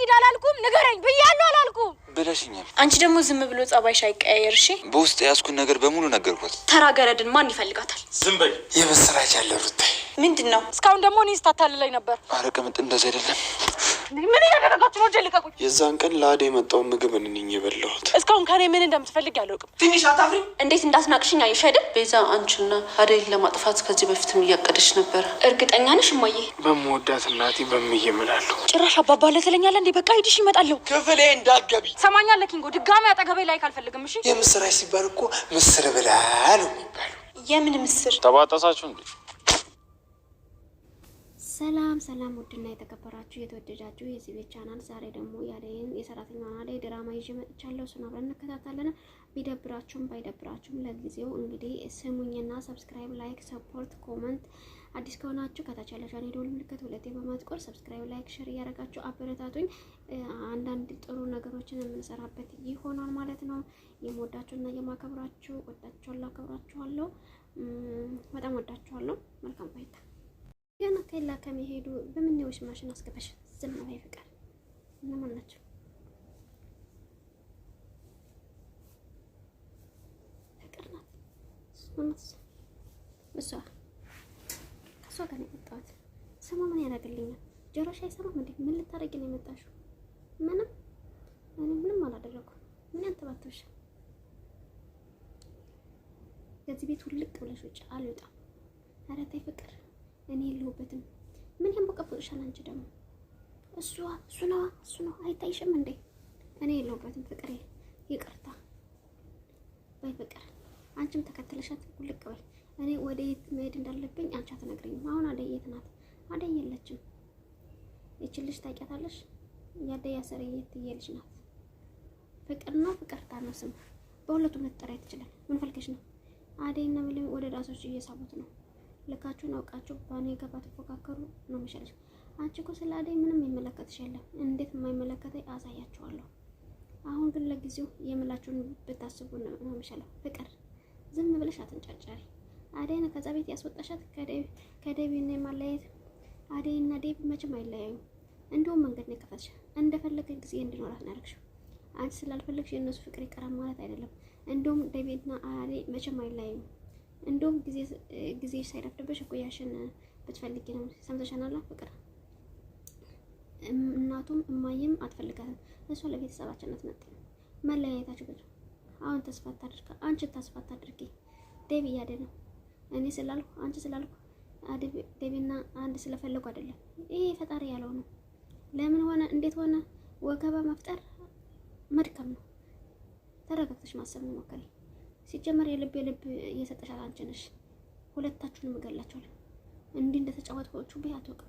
ሂድ አላልኩም? ንገረኝ ብያለሁ አላልኩም? ብለሽኛል። አንቺ ደግሞ ዝም ብሎ ጸባይሽ አይቀያየር እሺ። በውስጥ ያስኩን ነገር በሙሉ ነገርኳት። ተራገረድን ማን ይፈልጋታል? ዝም በይ። የበሰራች ያለ ሩታይ ምንድነው? እስካሁን ደግሞ እኔ ስታታልለኝ ነበር። አረቀምጥ እንደዛ አይደለም። ምን እያደረጋችሁ ነው? እጄ ልቀቁኝ። የዛን ቀን ለአዴ የመጣውን ምግብ እንንኝ የበላሁት። እስካሁን ከኔ ምን እንደምትፈልግ ያለውቅም። ትንሽ አታፍሪም? እንዴት እንዳስናቅሽኝ አየሽ አይደል? ቤዛ አንቺና አደይን ለማጥፋት ከዚህ በፊትም እያቀደች ነበረ። እርግጠኛ ነሽ እማዬ? በምወዳት እናቴ በምዬ እምላለሁ። ጭራሽ አባባ ለተለኛለ እንዴ? በቃ ሂድሽ ይመጣለሁ። ክፍሌ እንዳትገቢ ሰማኛለህ ኪንጎ? ድጋሚ አጠገቤ ላይ ካልፈልግም እሺ። የምስራች ሲባል እኮ ምስር ብላ ነው የሚባለው። የምን ምስር? ተባጣሳችሁ እንዴ? ሰላም ውድና የተከበራችሁ የተወደዳችሁ የዚህ ቤት ቻናል፣ ዛሬ ደግሞ ያለኝ የሰራተኛዋን አደይ ድራማ ይዤ መጥቻለሁ። እሱን አብረን እንከታተላለን። ቢደብራችሁም ባይደብራችሁም ለጊዜው እንግዲህ ስሙኝና ሰብስክራይብ፣ ላይክ፣ ሰፖርት፣ ኮመንት አዲስ ከሆናችሁ ከታች ያለው የደወል ምልክት ሁለቴ በማጥቆር ሰብስክራይብ፣ ላይክ፣ ሼር እያደረጋችሁ አበረታቱኝ። አንዳንድ ጥሩ ነገሮችን የምንሰራበት ይሆናል ማለት ነው። የምወዳችሁና የማከብራችሁ ወዳችኋለሁ፣ አከብራችኋለሁ። በጣም ወዳችኋለሁ። መልካም ቆይታ። ገና ከላ ከመሄዱ በምንውሽ ማሽን አስገባሽ ዝም ነው ይፈቃል። እነማን ናቸው? ፍቅር ናት። እሷ ከሷ ጋር ነው የመጣሁት። ስሟ ምን ያደርግልኛል? ጆሮሽ አይሰማም እንዴ? ምን ልታረጊ ነው የመጣሽው? ምንም አላደረኩም። ምን ያንተባተውሽ? ከዚህ ቤት ውልቅ ብለሽ ውጭ አልወጣም። ኧረ ተይ ፍቅር፣ እኔ የለሁበትም። ምን ያንበቀብቅሻል? አንቺ ደግሞ እሱ ነው አይታይሽም እንዴ? እኔ የለሁበትም ፍቅር፣ ይቅርታ በይ ፍቅር። አንቺም ተከተለሻት ውልቅ በይ። እኔ ወደ የት መሄድ እንዳለብኝ አንቺ አትነግሪኝም። አሁን አደይ የት ናት? አደይ የለችም። ይቺ ልጅ ታውቂያታለሽ? የአደይ አሰረየት ልጅ ናት። ፍቅር ነው ፍቅርታ ነው ስም። በሁለቱም ልትጠራ ትችላል። ምን ፈልገሽ ነው? አደይና ምንም ወደ ራሶች እየሳቡት ነው። ልካችሁን አውቃችሁ ባኔ ገባ ተፎካከሩ ነው የሚሻለሽ። አንቺ እኮ ስለ አደይ ምንም የሚመለከትሽ የለም። እንዴት የማይመለከተኝ አሳያችኋለሁ። አሁን ግን ለጊዜው የምላችሁን ብታስቡ ነው የሚሻለው። ፍቅር ዝም ብለሽ አትንጫጫሪ። አደይና ከዛ ቤት ያስወጣሻት ከዴቪና ማለየት። አደይና ዴቭ መቼም አይለያዩ። እንደውም መንገድ ነው የከፈትሽ። እንደፈለገ ጊዜ እንዲኖራት ነው ያደረግሽው። አንቺ ስላልፈለግሽ የእነሱ ፍቅር ይቀራል ማለት አይደለም። እንደውም ዴቪና አደይ መቼም አይለያዩ። እንደውም ጊዜ ሳይረፍድብሽ እኮያሽን ብትፈልጊ ነው። ሰምተሻናል ፍቅር። እናቱም እማዬም አትፈልጋትም። እሷ ለቤተሰባችን አትመጣም። መለያየታችሁ ብዙ። አሁን ተስፋ አታድርጊ። አንቺ ተስፋ አታድርጊ። ዴቪ እያደ ነው። እኔ ስላልኩ አንቺ ስላልኩ ዴቪና አንድ ስለፈለጉ አይደለም። ይሄ ፈጣሪ ያለው ነው። ለምን ሆነ እንዴት ሆነ ወከባ መፍጠር መድከም ነው። ተረጋግተሽ ማሰብ ሞክሪ። ሲጀመር የልብ እየሰጠሻት አንቺ ነሽ። ሁለታችሁንም እገላችኋለሁ። እንዲህ እንደተጫወትኩ ብዬ አትወቅም።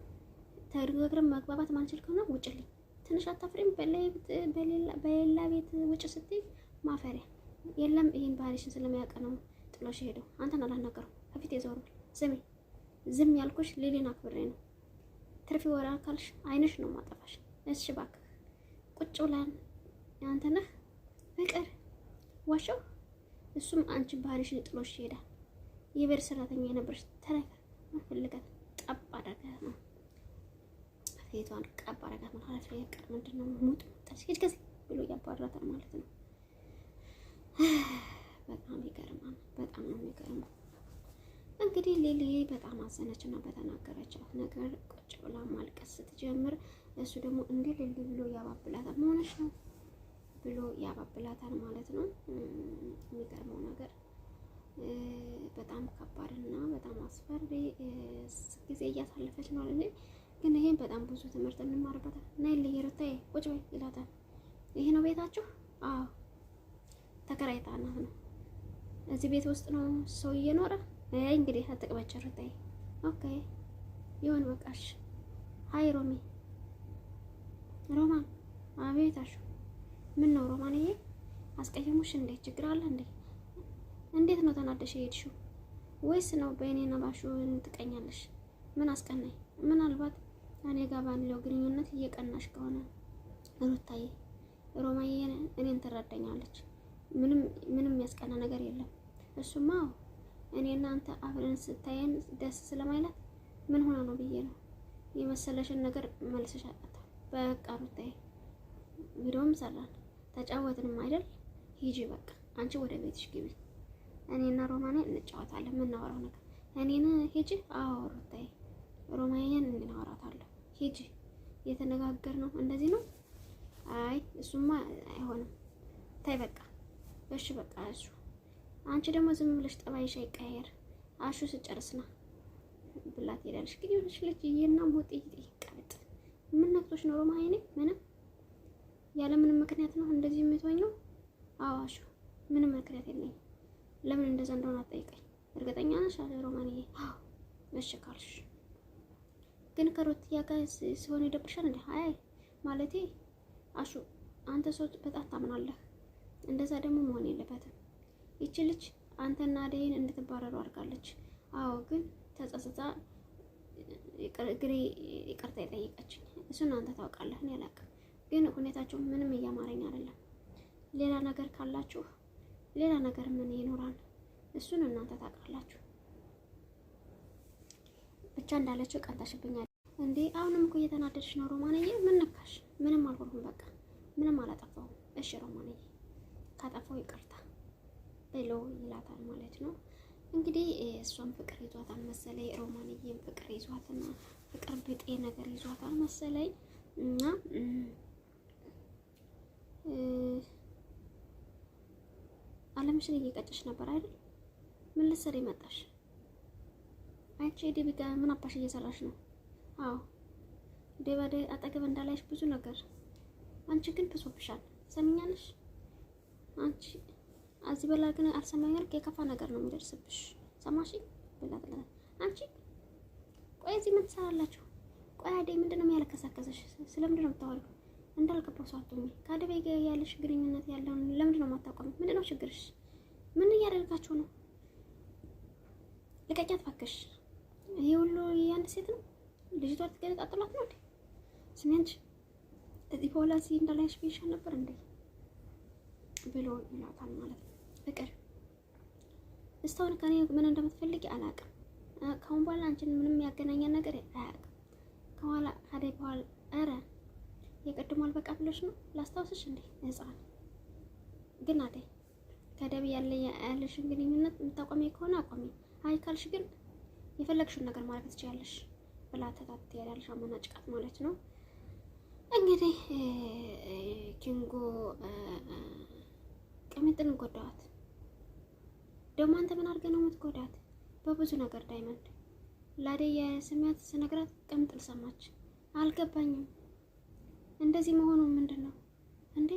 ተደጋግረን መግባባት ማንችል ከሆነ ውጭልኝ። ትንሽ አታፍሪም? በሌላ ቤት ውጭ ስትይ ማፈሪያ የለም። ይሄን ባህሪሽን ስለሚያውቅ ነው ጥሎሽ ሄደው። አንተን አላናገረው ከፊት የዞር ስሚ። ዝም ያልኩሽ ሌሊን አክብሬ ነው። ትርፊ ወራ ካልሽ አይንሽ ነው ማጠፋሽ። እሺ እባክህ ቁጭ ብለን አንተ ነህ ፍቅር ዋሻው። እሱም አንቺ ባህሪሽን ጥሎሽ ይሄዳል። የቤት ሰራተኛ የነበረች ተረከ ማፈልጋት ጠብ አደረጋት ነው። ሴቷን ቀብ አደረጋት ነው። ኃላፊ ፍቅር ምንድነው ሙት ታስኪ ከዚህ ብሎ ያባራታል ማለት ነው። በጣም ይገርማል። በጣም ነው የሚገርመው። እንግዲህ ሌሊ በጣም አዘነችና በተናገረቻት ነገር ቁጭ ብላ ማልቀስ ስትጀምር እሱ ደግሞ እንዴ ሌሊ ብሎ ያባብላታል። መሆንሽ ነው ብሎ ያባብላታል ማለት ነው። የሚገርመው ነገር በጣም ከባድና በጣም አስፈሪ ጊዜ እያሳለፈች ነው አለ። ግን ይሄን በጣም ብዙ ትምህርት እንማርበታል። ናይ ለየሩታይ ቁጭ በይ ይላታል። ይሄ ነው ቤታችሁ? አዎ ተከራይታ ናት ነው። እዚህ ቤት ውስጥ ነው ሰው እየኖረ እንግዲህ አትቅበጭ ሩታይ። ኦኬ ይሁን በቃሽ። ሃይ ሮሚ ሮማን አቤታሽ ምን ነው ሮማንዬ? አስቀየሙሽ እንዴ? ችግር አለ እንዴ? እንዴት ነው ተናደሽ የሄድሽው? ወይስ ነው በእኔና ባሹ ትቀኛለሽ? ምን አስቀናኝ? ምናልባት እኔ ጋር ባለው ግንኙነት እየቀናሽ ከሆነ ሩታዬ፣ ሮማዬ እኔን ትረዳኛለች። ምንም ያስቀና ነገር የለም። እሱማ እኔና አንተ አብረን ስታየን ደስ ስለማይላት ምን ሆና ነው ብዬ ነው የመሰለሽን ነገር መልሰሽ አጣጣ። በቃ ሩታዬ ቪዲዮም ሰራን ተጫወትንም አይደል? ሂጂ በቃ አንቺ ወደ ቤትሽ ግቢ። እኔና ሮማኔ እንጫወታለን። የምናወራው ነገር እኔን ሂጂ። አዎ ሩታዬ ሮማኔን እናወራታለሁ። ሂጂ። የተነጋገርነው እንደዚህ ነው። አይ እሱማ አይሆንም። ታይ በቃ እሺ በቃ እሱ አንቺ ደግሞ ዝም ብለሽ ጠባይሽ አይቀየር። አሹ ስጨርስና ብላት ሄዳለሽ። ግን ይኸውልሽ ልጅዬና ሞጤ ይቀበጥ ምን ነክቶሽ ነው ሮማኔ? ምንም ያለ ምንም ምክንያት ነው እንደዚህ የምትወኘው? አዎ አሹ ምንም ምክንያት የለኝም። ለምን እንደዛ እንደሆነ አትጠይቀኝ። እርግጠኛ ነሽ አለ ሮማኔ። አዎ እሺ ካልሽ ግን ከሩትያ ጋር ሲሆን ይደብርሻል እንዴ? አይ ማለቴ አሹ አንተ ሰው በጣም ታምናለህ። እንደዛ ደግሞ መሆን የለበትም። ይቺ ልጅ አንተና አደይን እንድትባረሩ አድርጋለች። አዎ ግን ተጸጽታ ይቅርታ የጠየቀችኝ እሱን አንተ ታውቃለህ፣ እኔ አላውቅም። ግን ሁኔታችሁ ምንም እያማረኝ አይደለም። ሌላ ነገር ካላችሁ ሌላ ነገር ምን ይኖራል? እሱን እናንተ ታውቃላችሁ። ብቻ እንዳለችው ቀንታሽብኛል እንዴ? አሁንም እኮ እየተናደድሽ ነው ሮማንዬ። ምን ነካሽ? ምንም አልሆንኩም፣ በቃ ምንም አላጠፋሁም። እሺ ሮማንዬ ካጠፋው ይቅርታ ብሎ ይላታል ማለት ነው። እንግዲህ እሷም ፍቅር ይዟታል መሰለኝ፣ ሮማንዬም ፍቅር ይዟትና ፍቅር ብጤ ነገር ይዟታል መሰለኝ እና አለምሽን እየቀጨሽ ነበር አይደል? ምን ልትሰሪ መጣሽ? አንቺ ዴቢ ጋር ምን አባሽ እየሰራሽ ነው? አዎ ዴባዴ አጠገብ እንዳላይሽ ብዙ ነገር። አንቺ ግን ብሶብሻል። ሰሚኛለሽ? አንቺ እዚህ በላ ግን አልሰማኛል። የከፋ ነገር ነው የሚደርስብሽ። ሰማሽ? ብላት አንቺ ቆይ እዚህ ምን ትሰራላችሁ? ቆይ አደይ ምንድነው የሚያለከሳከሰሽ? ስለምንድን ነው የምታወሪው? እንዳልገባው ሰው አትሁኚ። ከአደይ ጋር ያለሽ ግንኙነት ያለውን ለምንድን ነው የማታውቀው? ምንድነው ችግርሽ? ምን እያደረጋችሁ ነው? ልቀቂያት እባክሽ። ይሄ ሁሉ የአንድ ሴት ነው። ልጅቷ ትገለጣጥላት ነው እንዴ? ስሚ አንቺ እዚህ በኋላ እዚህ እንዳላይሽ ብዬሽ ነበር እንዴ ብሎ ይላታል ማለት ነው። ፍቅር እስካሁን ከኔ ምን እንደምትፈልጊ አላውቅም። ከአሁን በኋላ አንቺን ምንም ያገናኘን ነገር አያውቅም። ከኋላ አደይ በኋላ ኧረ የቀድሞ አልበቃ ብለሽ ነው ላስታውስሽ እንዴ ህፃን። ግን አደይ ከደብ ያለሽን ግንኙነት የምታቆሚ ከሆነ አቆሚ። አይ ካልሽ ግን የፈለግሽውን ነገር ማለት ትችያለሽ ብላ ተታት ትሄዳለሽ። አመናጭቃት ማለት ነው። እንግዲህ ኪንጎ ቅምጥን ጎዳዋት። ደግሞ አንተ ምን አድርገህ ነው የምትጎዳት? በብዙ ነገር ዳይመንድ ለአደይ የስሜት ስነግራት ቅምጥል ሰማች። አልገባኝም። እንደዚህ መሆኑ ምንድን ነው እንዴ?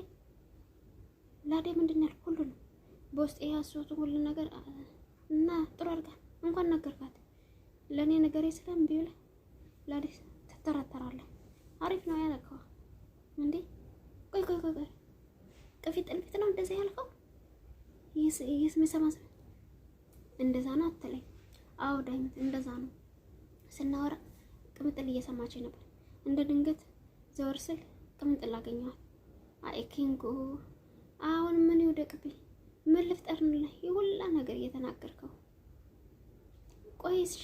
ለአደይ ምንድን ነው ያልኩት? ሁሉንም በውስጥ ያስወጡ ሁሉ ነገር እና ጥሩ አድርጋ እንኳን ነገርካት። ለእኔ ነገሬ ስለምቢ ብለህ ለአደይ ትተራተራለህ። አሪፍ ነው ያለከው እንዴ? ቆይ ቅፊት ጥልፊት ነው እንደዛ ያልከው? ይስሚሰማ እንደዛ ነው አትለኝ። አዎ ዳይመንድ እንደዛ ነው። ስናወራ ቅምጥል እየሰማች ነበር። እንደ ድንገት ዘወር ስል ቅምጥል አገኘኋት። አይ ኪንጎ አሁን ምን ይወደቅብኝ? ምን ልፍጠርንልህ? ይሁላ ነገር እየተናገርከው። ቆይስ እሺ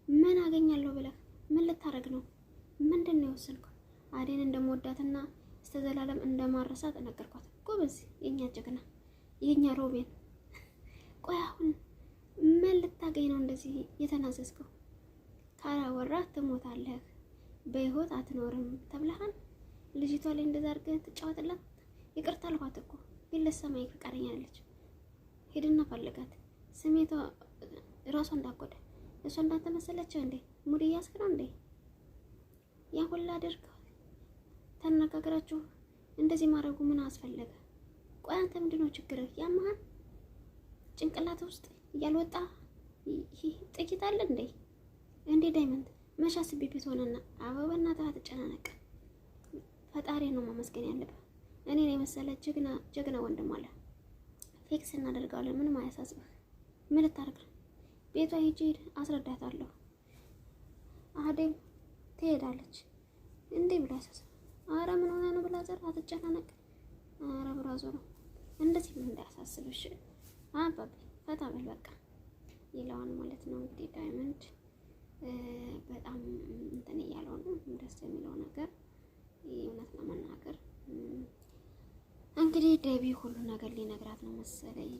ምን አገኛለሁ ብለህ ምን ልታረግ ነው? ምንድን ነው የወሰንከው? አደይን እንደምወዳትና እስከ ዘላለም እንደማረሳት ነገርኳት። ጎበዝ የኛ ጀግና የኛ ሮቤን። ቆይ አሁን ምን ልታገኝ ነው እንደዚህ የተናዘዝከው? ካላወራ ትሞታለህ፣ በህይወት አትኖርም ተብለሃል። ልጅቷ ላይ እንደዛ አድርገህ ትጫወትላት። ይቅርታ አልኳት እኮ ግን ልትሰማኝ ፈቃደኛ አይደለች። ሄድና ፈልጋት። ስሜቷ ራሷ እንዳጎደ እሷ እንዳትመሰለችው እንዴ? ሙድ እያስክ ነው እንዴ? ያ ሁላ አድርገው ተነጋግራችሁ እንደዚህ ማድረጉ ምን አስፈለገ? ቆይ አንተ ምንድነው ችግርህ? ያማሃል ጭንቅላት ውስጥ እያልወጣ ጥቂት አለ እንዴ? እንዴ ዳይመንድ መሻስ ቢቢት ሆነና አበበና ታት ጨናነቅ። ፈጣሪ ነው ማመስገን ያለብህ። እኔ ነው የመሰለ ጀግና ወንድም አለ። ፊክስ እናደርጋለን። ምንም አያሳስብህ። ምን ልታርግ? ቤቷ ሂጂ አስረዳታለሁ። አደይ ትሄዳለች እንዴ ብላ ያሳስብ። አረ ምን ሆነ ነው ብላ ዘር አትጨናነቅ። አረ ብራዞ ነው እንደዚህ ምን እንዳያሳስብሽ። አባቢ ፈታ በል በቃ ይለዋል ማለት ነው። እንግዲህ ዳይመንድ በጣም እንትን እያለው ነው። ደስ የሚለው ነገር እውነት ለመናገር እንግዲህ ደቢ ሁሉ ነገር ሊነግራት ነው መሰለኝ።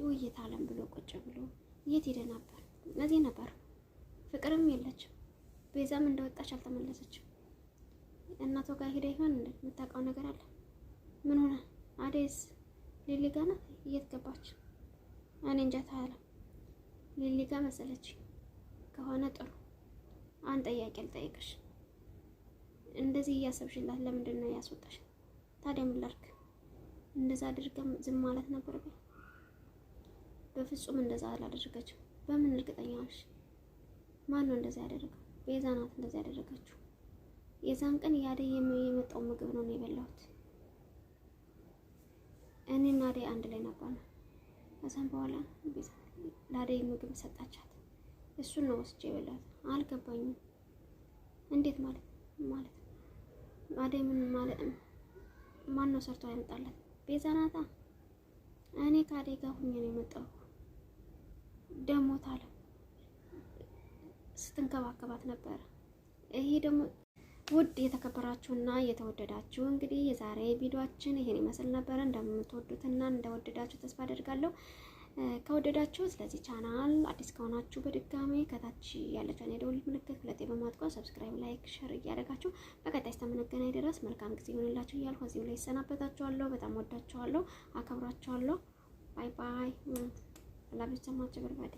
ውይይት አለም ብሎ ቁጭ ብሎ የት ሄደ ነበር? እዚህ ነበር። ፍቅርም የለችም። ቤዛም እንደወጣች አልተመለሰችም። እናቷ ጋር ሄዳ ይሆን እንዴ? የምታውቀው ነገር አለ? ምን ሆነ? አዴስ ሊሊ ጋር ናት? የት ገባች? እኔ እንጃ። ታያለ ሊሊ ጋር መሰለች። ከሆነ ጥሩ። አንድ ጥያቄ ልጠይቅሽ። እንደዚህ እያሰብሽላት ለምንድን ነው ያስወጣሽ? ታዲያ ምን ላድርግ? እንደዛ አድርገም ዝም ማለት ነበር? በፍጹም እንደዛ አላደረገችም። በምን እርግጠኛ ነሽ? ማን ነው እንደዛ ያደረገው? ቤዛ ናት እንደዛ ያደረገችው። የዛን ቀን ያደይ የመጣው ምግብ ነው የበላሁት። እኔና አደይ አንድ ላይ ነበር። ከዛም በኋላ ቤዛ ለአደይ ምግብ ሰጣቻት። እሱን ነው ወስጄ የበላሁት። አልገባኝም። እንዴት ማለት አደይ ምን ማለት? ማን ነው ሰርቶ ያመጣላት? ቤዛ ናታ። እኔ ከአደይ ጋር ሁኜ ነው የመጣው። ደሞ ታለ ስትንከባከባት ነበር። ይሄ ደግሞ ውድ የተከበራችሁና የተወደዳችሁ እንግዲህ የዛሬ ቪዲዮአችን ይሄን ይመስል ነበር። እንደምትወዱትና እንደወደዳችሁ ተስፋ አደርጋለሁ። ከወደዳችሁ ስለዚህ ቻናል አዲስ ከሆናችሁ በድጋሚ ከታች ያለችውን የደወል ምልክት ሁለቴ በማጥቆር ሰብስክራይብ፣ ላይክ፣ ሼር እያደረጋችሁ በቀጣይ እስከምንገናኝ ድረስ መልካም ጊዜ ይሁንላችሁ እያልኩ እዚሁ ላይ እሰናበታችኋለሁ። በጣም ወዳችኋለሁ፣ አከብራችኋለሁ። ባይ ባይ። ላቭ ዩ ሶ ማች ኤቨሪባዲ።